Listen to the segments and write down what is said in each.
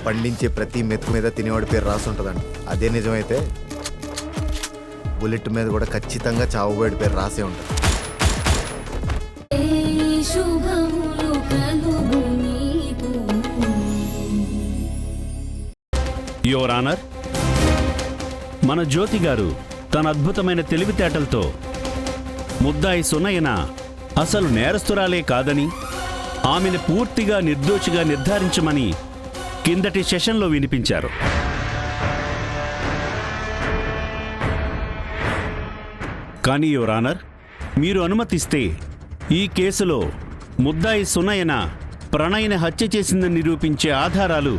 పండించే ప్రతి మెతుకు మీద తినేవాడి పేరు రాసి ఉంటుందండి. అదే నిజమైతే బుల్లెట్ మీద కూడా ఖచ్చితంగా చావుబోయేడి పేరు రాసే ఉంటుంది. యువర్ ఆనర్, మన జ్యోతి గారు తన అద్భుతమైన తెలివితేటలతో ముద్దాయి సునయన అసలు నేరస్తురాలే కాదని, ఆమెను పూర్తిగా నిర్దోషిగా నిర్ధారించమని కిందటి సెషన్లో వినిపించారు. కానీ యువర్ ఆనర్, మీరు అనుమతిస్తే ఈ కేసులో ముద్దాయి సునయన ప్రణయ్ని హత్య చేసిందని నిరూపించే ఆధారాలు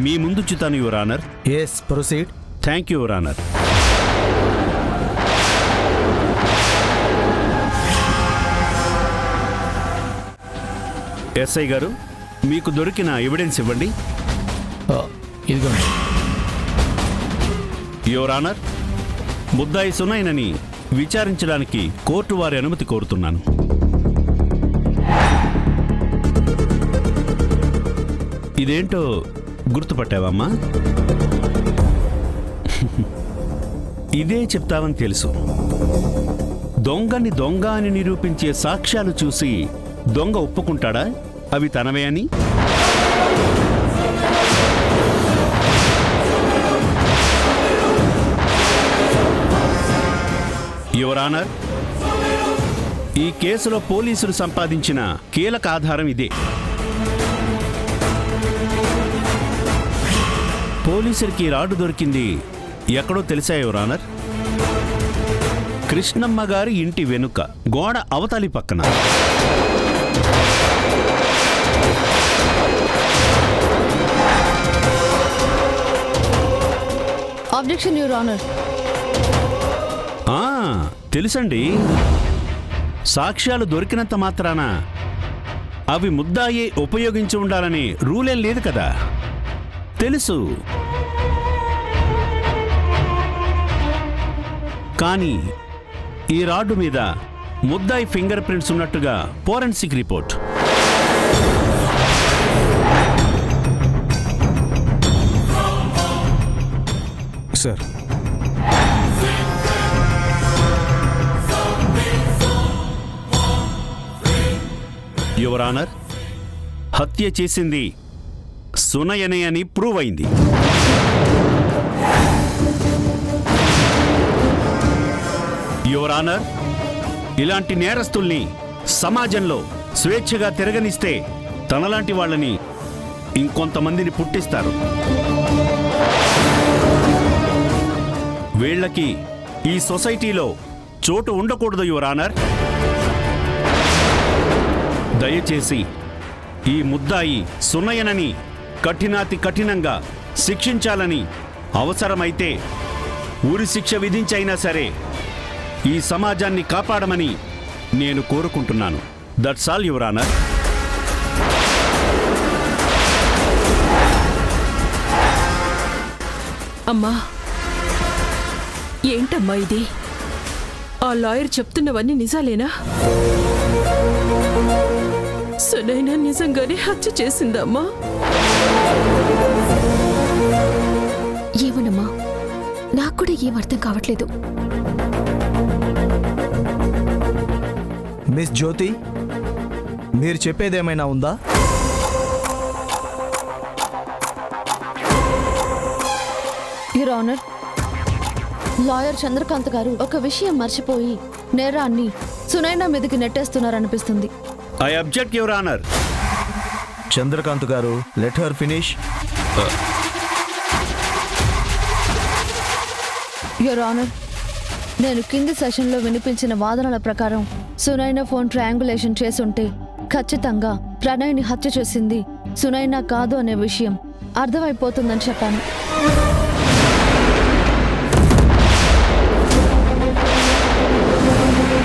మీ ముందుంచుతాను your honour. yes proceed. Thank you your honour. SI గారు, మీకు దొరికిన ఎవిడెన్స్ ఇవ్వండి. ఇదిగోండి. యువర్ ఆనర్, ముద్దాయి సునయనని విచారించడానికి కోర్టు వారి అనుమతి కోరుతున్నాను. ఇదేంటో గుర్తుపట్టావమ్మా? ఇదే చెప్తావని తెలుసు. దొంగని దొంగ అని నిరూపించే సాక్ష్యాలు చూసి దొంగ ఒప్పుకుంటాడా అవి తనవే అని? యువర్ ఆనర్, ఈ కేసులో పోలీసులు సంపాదించిన కీలక ఆధారం ఇదే. పోలీసులకి రాడు దొరికింది ఎక్కడో తెలుసా యువర్ ఆనర్? కృష్ణమ్మ గారి ఇంటి వెనుక గోడ అవతలి పక్కన. Objection your honour. తెలుసండి. సాక్ష్యాలు దొరికినంత మాత్రాన అవి ముద్దాయే ఉపయోగించి ఉండాలని రూలేం లేదు కదా. తెలుసు. కానీ ఈ రాడ్డు మీద ముద్దాయి ఫింగర్ ప్రింట్స్ ఉన్నట్టుగా forensic report. Sir, your honour, హత్య చేసింది సునయనే అని ప్రూవ్ అయింది. యువర్ ఆనర్, ఇలాంటి నేరస్తుల్ని సమాజంలో స్వేచ్ఛగా తిరగనిస్తే తనలాంటి వాళ్ళని ఇంకొంతమందిని పుట్టిస్తారు. వీళ్ళకి ఈ సొసైటీలో చోటు ఉండకూడదు యువర్ ఆనర్. దయచేసి ఈ ముద్దాయి సునయనని కఠినాతి కఠినంగా శిక్షించాలని, అవసరమైతే ఉరి శిక్ష విధించైనా సరే ఈ సమాజాన్ని కాపాడమని నేను కోరుకుంటున్నాను. That's all your honour. అమ్మా, ఏంటమ్మా ఇది? ఆ లాయర్ చెప్తున్నవన్నీ నిజాలేనా? సునైనా నిజంగానే హత్య చేసిందమ్మా? ఏమోనమ్మా, నాకు కూడా ఏం అర్థం కావట్లేదు. మిస్ జ్యోతి, మీరు చెప్పేదేమైనా ఉందా? యువర్ ఆనర్, లాయర్ చంద్రకాంత్ గారు ఒక విషయం మర్చిపోయి నేరాన్ని సునైనా మీదకి నెట్టేస్తున్నారనిపిస్తుంది. I object your honour. Chandrakant గారు, let her finish. Your honour, నేను కింది సెషన్లో వినిపించిన వాదనల ప్రకారం సునైనా ఫోన్ ట్రయాంగులేషన్ చేసుంటే ఖచ్చితంగా ప్రణయ్ని హత్య చేసింది సునైనా కాదు అనే విషయం అర్థమైపోతుందని చెప్పాను.